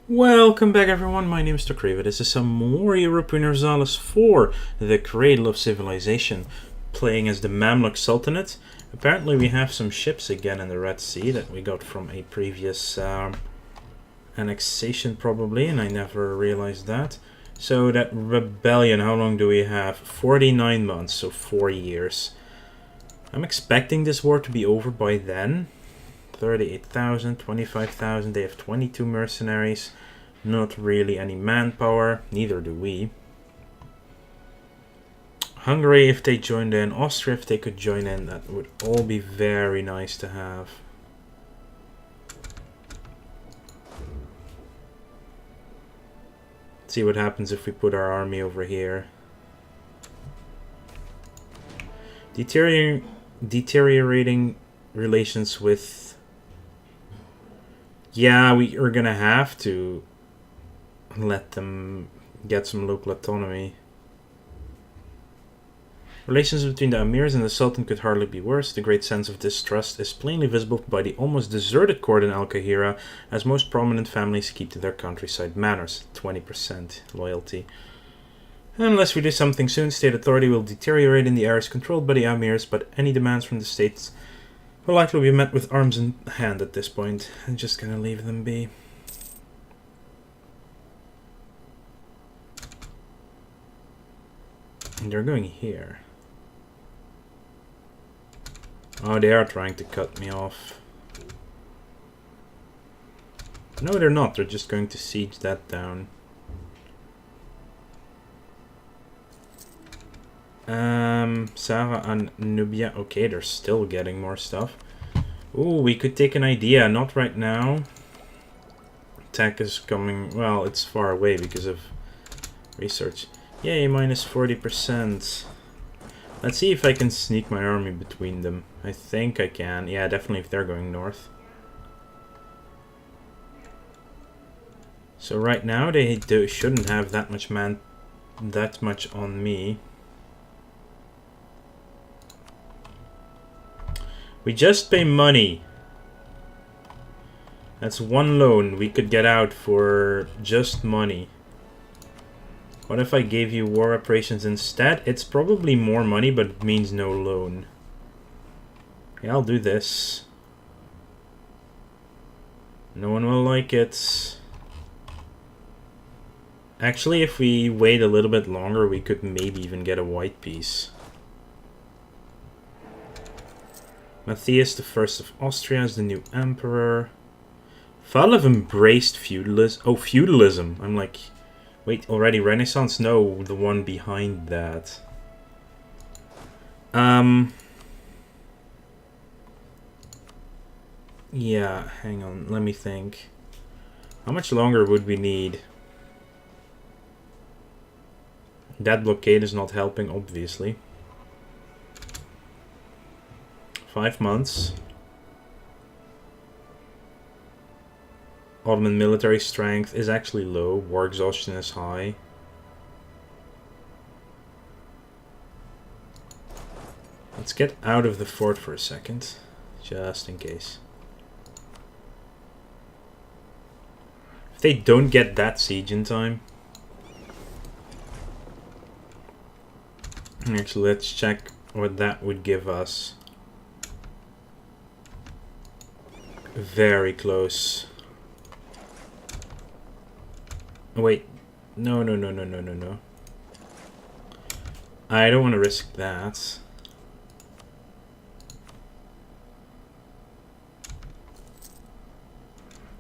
Welcome back everyone, my name is Cradle. This is some more Europa Universalis for the Cradle of Civilization, playing as the Mamluk Sultanate. Apparently we have some ships again in the Red Sea that we got from a previous annexation probably, and I never realized that. So that rebellion, how long do we have? 49 months, so 4 years. I'm expecting this war to be over by then. 38,000, 25,000, they have 22 mercenaries. Not really any manpower, neither do we. Hungary, if they joined in, Austria, if they could join in, that would all be very nice to have. Let's see what happens if we put our army over here. Deteriorating relations with... Yeah, we are gonna have to let them get some local autonomy. Relations between the emirs and the sultan could hardly be worse. The great sense of distrust is plainly visible by the almost deserted court in Al-Qahira, as most prominent families keep to their countryside manners. 20% loyalty. Unless we do something soon, state authority will deteriorate in the areas controlled by the emirs, but any demands from the states will likely be met with arms in hand at this point. I'm just gonna leave them be. And they're going here. Oh, they are trying to cut me off. No, they're not. They're just going to siege that down. Sava and Nubia. Okay, they're still getting more stuff. Ooh, we could take an idea. Not right now. Attack is coming. Well, it's far away because of research. Yay, minus 40%. Let's see if I can sneak my army between them. I think I can. Yeah, definitely if they're going north. So right now they shouldn't have that much on me. We just pay money. That's one loan we could get out for just money. What if I gave you war reparations instead? It's probably more money, but it means no loan. Yeah, I'll do this. No one will like it. Actually, if we wait a little bit longer, we could maybe even get a white piece. Matthias I of Austria is the new emperor. Falev embraced feudalism. Oh, feudalism. I'm like, wait, already Renaissance? No, the one behind that. Yeah, hang on, let me think. How much longer would we need? That blockade is not helping, obviously. 5 months. Ottoman military strength is actually low. War exhaustion is high. Let's get out of the fort for a second, just in case. If they don't get that siege in time... Actually, let's check what that would give us. Very close. Wait. No. I don't want to risk that.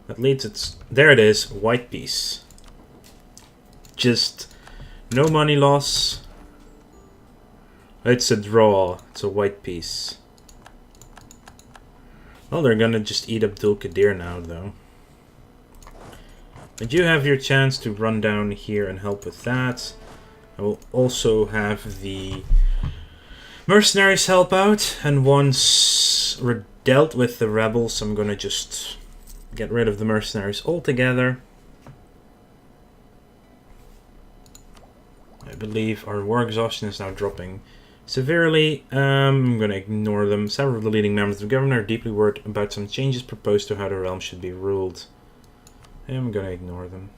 At least it's... There it is. White piece. Just no money loss. It's a draw. It's a white piece. Well, they're gonna just eat Abdul Qadir now, though. But you have your chance to run down here and help with that. I will also have the mercenaries help out. And once we're dealt with the rebels, I'm gonna just get rid of the mercenaries altogether. I believe our war exhaustion is now dropping severely. I'm going to ignore them. Several of the leading members of the government are deeply worried about some changes proposed to how the realm should be ruled. I'm gonna ignore them.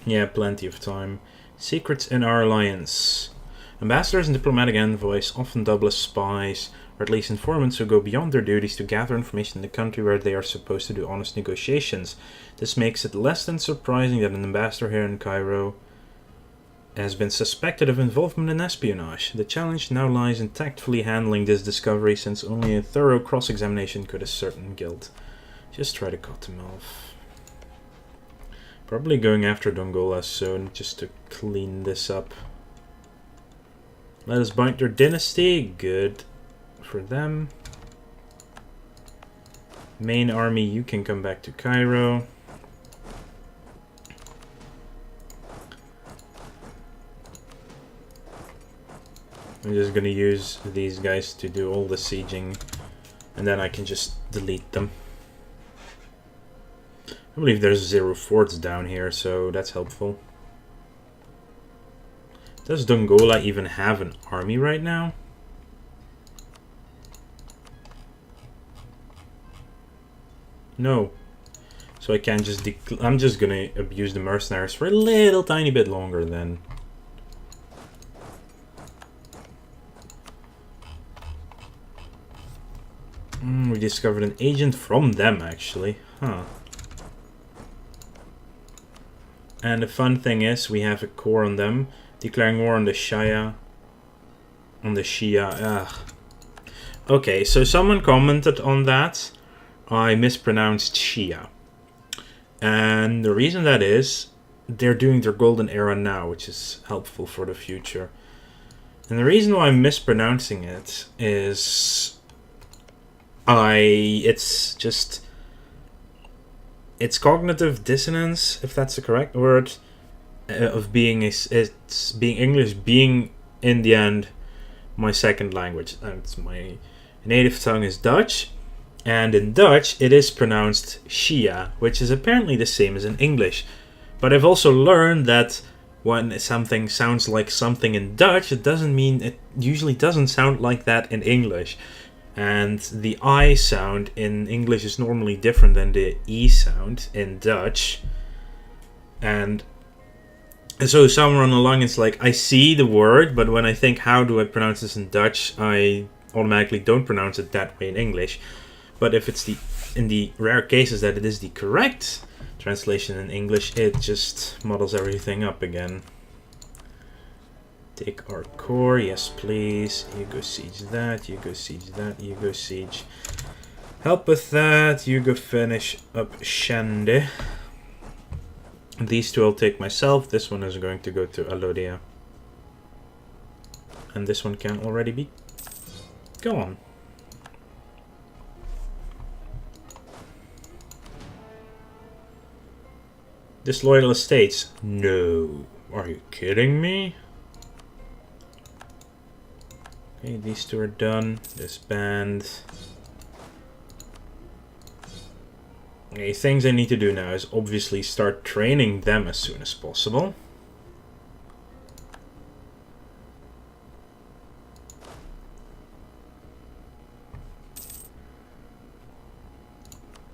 Yeah, plenty of time. Secrets in our alliance. Ambassadors and diplomatic envoys often double as spies, or at least informants who go beyond their duties to gather information in the country where they are supposed to do honest negotiations. This makes it less than surprising that an ambassador here in Cairo has been suspected of involvement in espionage. The challenge now lies in tactfully handling this discovery, since only a thorough cross-examination could ascertain guilt. Just try to cut them off. Probably going after Dongola soon, just to clean this up. Let us bind their dynasty. Good for them. Main army, you can come back to Cairo. I'm just gonna use these guys to do all the sieging, and then I can just delete them. I believe there's 0 forts down here, so that's helpful. Does Dongola even have an army right now? No. So I can't just I'm just gonna abuse the mercenaries for a little tiny bit longer then. We discovered an agent from them, actually. Huh. And the fun thing is, we have a core on them. Declaring war on the Shia. On the Shia. Ugh. Okay, so someone commented on that. I mispronounced Shia. And the reason that is, they're doing their golden era now, which is helpful for the future. And the reason why I'm mispronouncing it is... It's cognitive dissonance, if that's the correct word, of being being English, being in the end my second language. It's my native tongue is Dutch, and in Dutch it is pronounced Shia, which is apparently the same as in English. But I've also learned that when something sounds like something in Dutch, it doesn't mean it usually doesn't sound like that in English. And the I sound in English is normally different than the E sound in Dutch. And so somewhere on the line it's like, I see the word, but when I think how do I pronounce this in Dutch, I automatically don't pronounce it that way in English. But if it's in the rare cases that it is the correct translation in English, it just muddles everything up again. Take our core, yes please. You go siege that, you go siege that, you go siege. Help with that, you go finish up Shende. These two I'll take myself, this one is going to go to Alodia. And this one can already be gone. Disloyal estates? No. Are you kidding me? Okay, these two are done. Disband. Okay, things I need to do now is obviously start training them as soon as possible.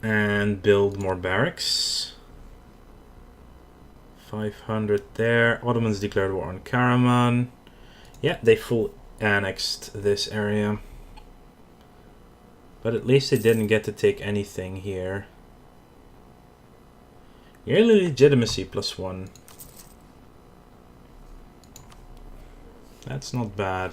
And build more barracks. 500 there. Ottomans declared war on Karaman. Yeah, they full annexed this area. But at least they didn't get to take anything here. Yearly legitimacy +1. That's not bad.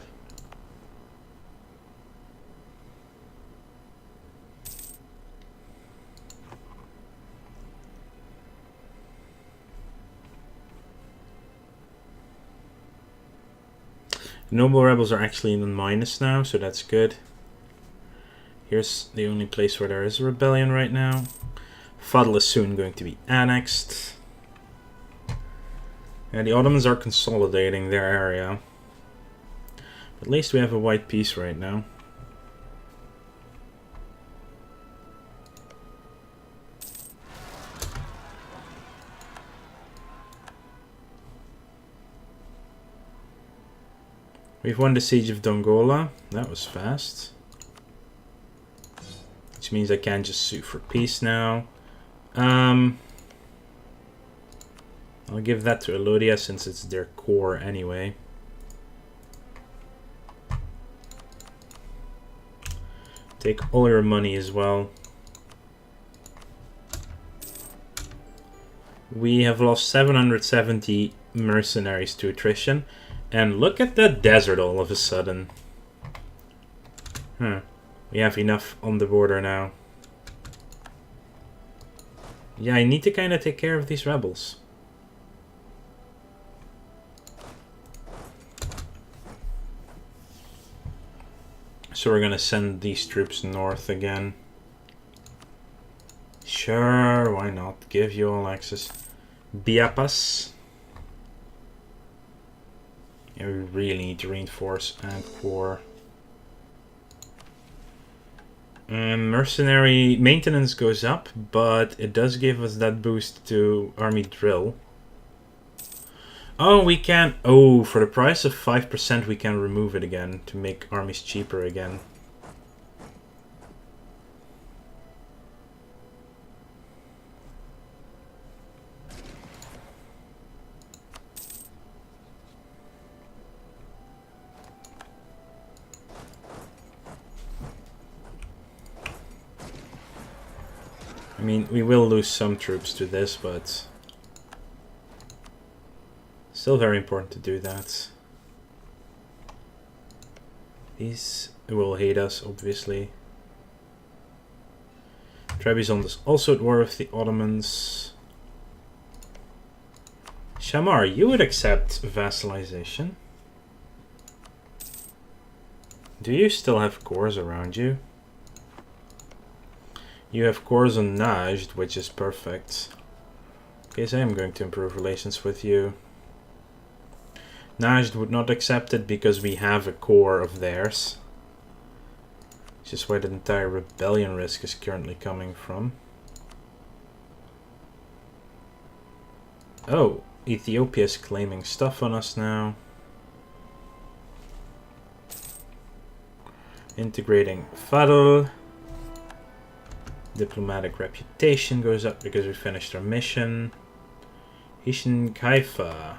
Noble rebels are actually in the minus now, so that's good. Here's the only place where there is a rebellion right now. Fadl is soon going to be annexed. And the Ottomans are consolidating their area. At least we have a white peace right now. We've won the Siege of Dongola. That was fast. Which means I can't just sue for peace now. I'll give that to Elodia since it's their core anyway. Take all your money as well. We have lost 770 mercenaries to attrition. And look at that desert all of a sudden. Huh. We have enough on the border now. Yeah, I need to kind of take care of these rebels. So we're gonna send these troops north again. Sure, why not? Give you all access. Biapas. Yeah, we really need to reinforce and core. Mercenary maintenance goes up, but it does give us that boost to army drill. Oh, we can... Oh, for the price of 5% we can remove it again to make armies cheaper again. I mean, we will lose some troops to this, but still very important to do that. These will hate us, obviously. Trebizond is also at war with the Ottomans. Shamar, you would accept vassalization. Do you still have cores around you? You have cores on Najd, which is perfect. Okay, so I am going to improve relations with you. Najd would not accept it because we have a core of theirs. Which is where the entire rebellion risk is currently coming from. Oh, Ethiopia is claiming stuff on us now. Integrating Fadl. Diplomatic reputation goes up because we finished our mission. Hishin Kaifa.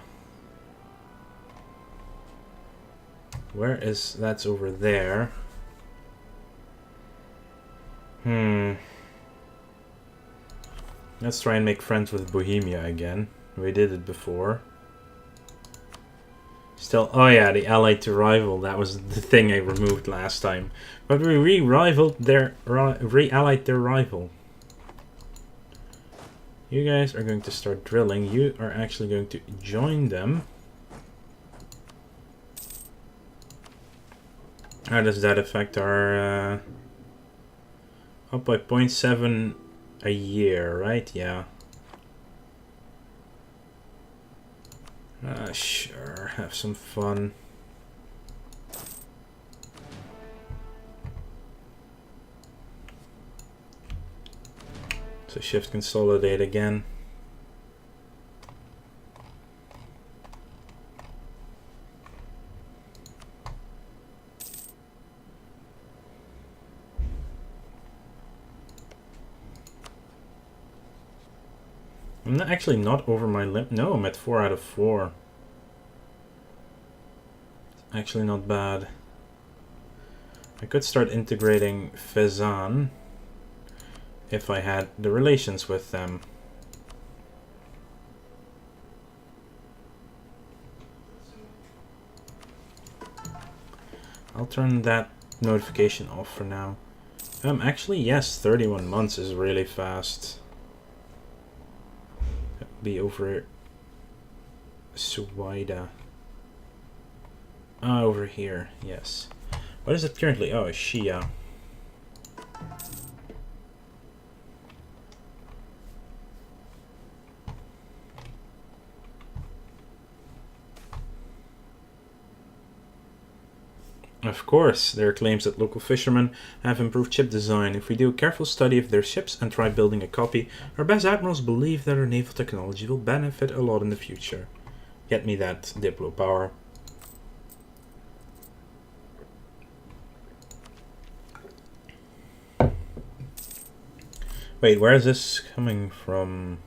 Where is... That's over there. Let's try and make friends with Bohemia again. We did it before. Still... Oh yeah, the ally to rival. That was the thing I removed last time. But we re-allied their rival. You guys are going to start drilling. You are actually going to join them. How does that affect our... up by 0.7 a year, right? Yeah. Sure. Have some fun. So shift consolidate again. I'm not actually not over my limit. No, I'm at 4 out of 4. It's actually not bad. I could start integrating Fezzan if I had the relations with them. I'll turn that notification off for now. Actually, yes, 31 months is really fast. Be over Suwaida. Over here, yes. What is it currently? Oh, Shia. Of course, there are claims that local fishermen have improved ship design. If we do a careful study of their ships and try building a copy, our best admirals believe that our naval technology will benefit a lot in the future. Get me that Diplo power. Wait, where is this coming from?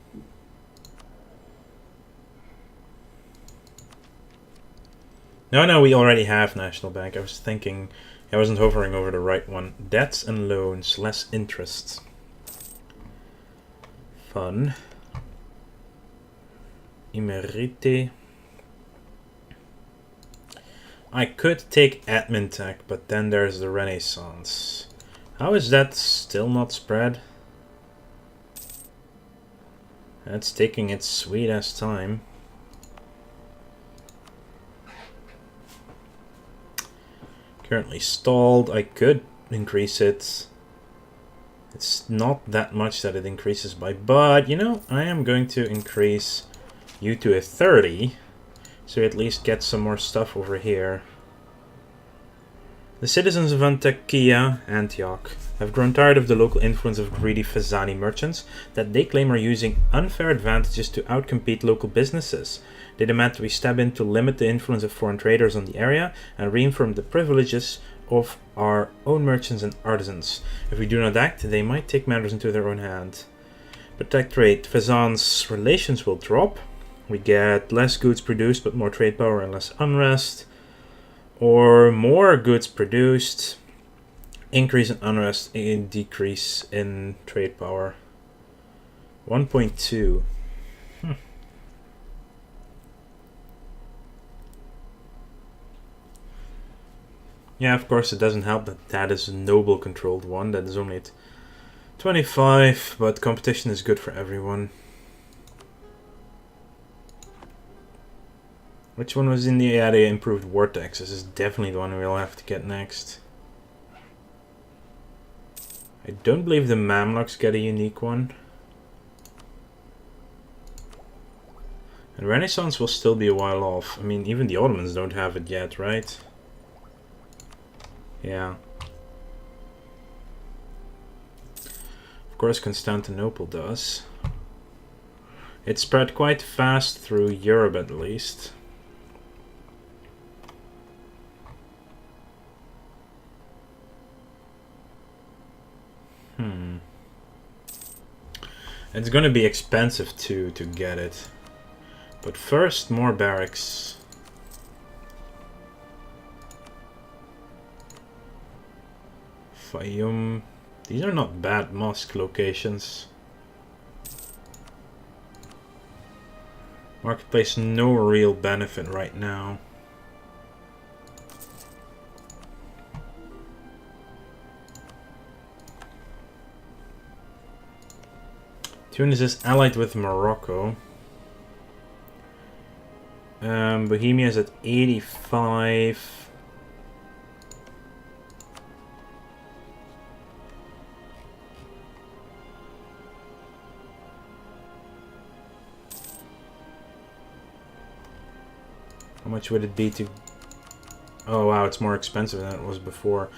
No, we already have National Bank. I was thinking, I wasn't hovering over the right one. Debts and loans, less interest. Fun. Emerite. I could take admin tech, but then there's the Renaissance. How is that still not spread? That's taking its sweet ass time. Currently stalled. I could increase it. It's not that much that it increases by, but you know, I am going to increase you to a 30, so we at least get some more stuff over here. The citizens of Antioch have grown tired of the local influence of greedy Fezani merchants that they claim are using unfair advantages to outcompete local businesses. They demand that we step in to limit the influence of foreign traders on the area and reaffirm the privileges of our own merchants and artisans. If we do not act, they might take matters into their own hand. Protect trade. Fezan's relations will drop. We get less goods produced but more trade power and less unrest. Or more goods produced, increase in unrest, and decrease in trade power. 1.2. Yeah, of course it doesn't help that that is a noble controlled one. That is only at 25, but competition is good for everyone. Which one was in the area improved vortex? This is definitely the one we'll have to get next. I don't believe the Mamluks get a unique one. And Renaissance will still be a while off. I mean, even the Ottomans don't have it yet, right? Yeah. Of course Constantinople does. It spread quite fast through Europe at least. It's gonna be expensive too to get it. But first, more barracks. Fayoum. These are not bad mosque locations. Marketplace, no real benefit right now. Tunis is allied with Morocco. Bohemia is at 85. How much would it be to... Oh wow, it's more expensive than it was before.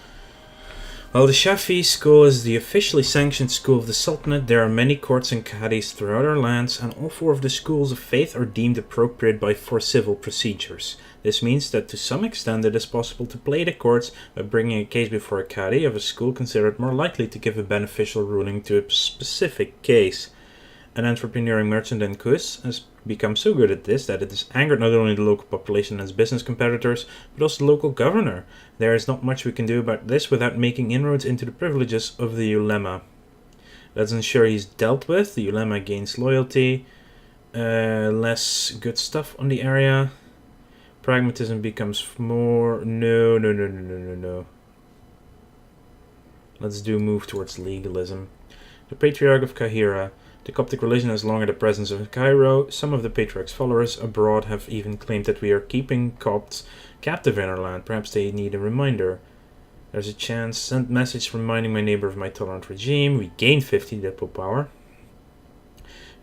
While the Shafi school is the officially sanctioned school of the Sultanate, there are many courts and qadis throughout our lands, and all four of the schools of faith are deemed appropriate for civil procedures. This means that to some extent it is possible to play the courts by bringing a case before a qadi of a school considered more likely to give a beneficial ruling to a specific case. An entrepreneuring merchant in Kuz has become so good at this that it has angered not only the local population and its business competitors, but also the local governor. There is not much we can do about this without making inroads into the privileges of the ulema. Let's ensure he's dealt with. The ulema gains loyalty. Less good stuff on the area. Pragmatism becomes more... No. Let's do move towards legalism. The Patriarch of Kahira. The Coptic religion has long had a presence in Cairo. Some of the Patriarch's followers abroad have even claimed that we are keeping Copts captive in our land. Perhaps they need a reminder. There's a chance. Send message reminding my neighbor of my tolerant regime. We gain 50 Diplo power.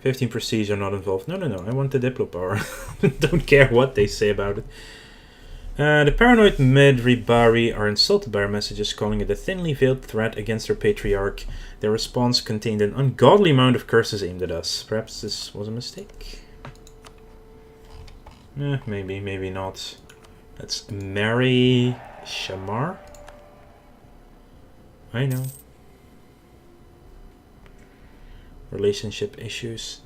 15 prestige are not involved. No. I want the Diplo power. Don't care what they say about it. The paranoid Mid-Ribari are insulted by our messages, calling it a thinly veiled threat against their patriarch. Their response contained an ungodly amount of curses aimed at us. Perhaps this was a mistake? Maybe not. Let's marry Shamar. I know. relationship issues.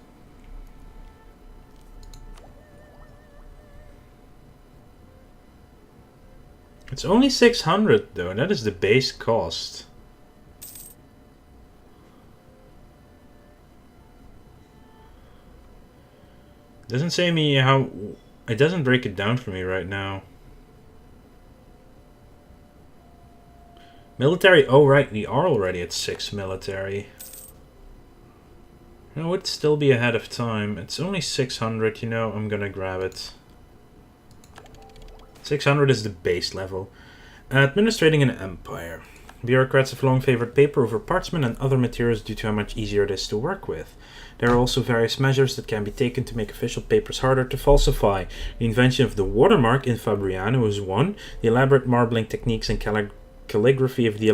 It's only 600 though, that is the base cost. Doesn't say me how... It doesn't break it down for me right now. Military, oh right, we are already at 6 military. It would still be ahead of time. It's only 600, you know, I'm gonna grab it. 600 is the base level. Administrating an empire. Bureaucrats have long favored paper over parchment and other materials due to how much easier it is to work with. There are also various measures that can be taken to make official papers harder to falsify. The invention of the watermark in Fabriano is one. The elaborate marbling techniques and calligraphy of the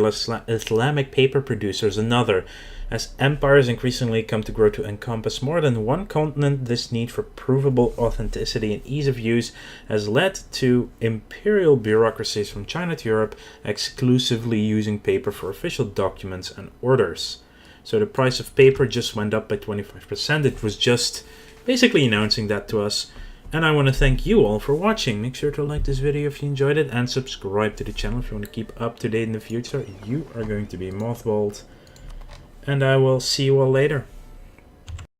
Islamic paper producers another. As empires increasingly come to grow to encompass more than one continent, this need for provable authenticity and ease of use has led to imperial bureaucracies from China to Europe exclusively using paper for official documents and orders. So the price of paper just went up by 25%. It was just basically announcing that to us. And I want to thank you all for watching. Make sure to like this video if you enjoyed it and subscribe to the channel if you want to keep up to date in the future. You are going to be mothballed. And I will see you all later.